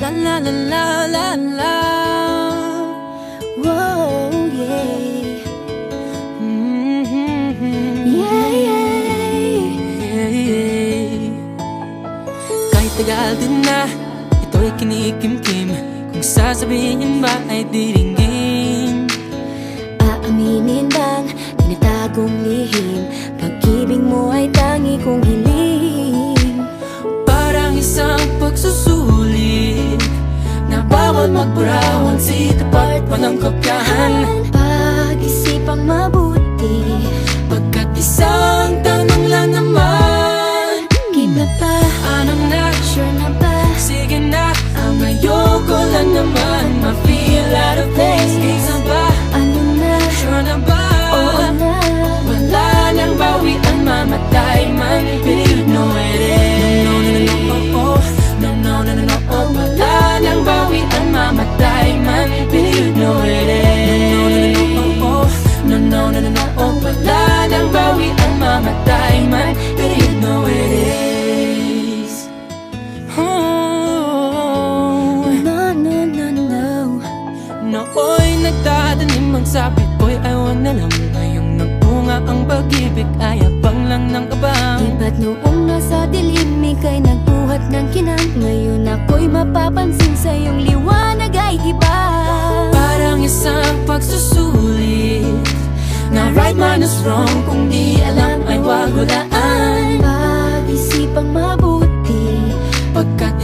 La la la la la la. Whoa, yeah. Yeah, yeah. Kahit tagal din na, ito'y kinikimkim. Kung sasabihin ba ay diringgin. Aaminin bang tinatagong lihim? Pag-ibig mo ay tangi kong hiling. Parang isang pagsusulit na bawal magburawan, sitapat pa ng kopyahan. Pag-isipang mabuti, Pagkat isang tanong lang naman, keep na ba? ano na? Sure na ba? Sige na, ang ayoko lang naman ma-feel out of place. Game na ba? Ano na? Sure na ba? Oo na. Wala nang bawian, mamatay man, but you know it is. No, no, no, no, oh, oh. No, no, no, no, no, oh. Wala nang bawian, mamatay man, but you know it is. No, no, no, no, oh, oh. No, no, no, no, no, oh. Wala nang bawian, mamatay man, but you know it is. Oh. No, no, no, no. Nooy nagtatanim ang sapit ko'y ayaw na lang. Ngayong nagpunga ang pag-ibig ay abang lang ng kabang. Di ba't noong nasa dilim ika'y nagbuhat ng kinang? Ngayon ako'y mapapansin sa iyong liwanag ay iba. Parang isang pagsusulit na right man is wrong. Kung di alam ay wag hulaan. Pag-isipang mabuti, Pagkat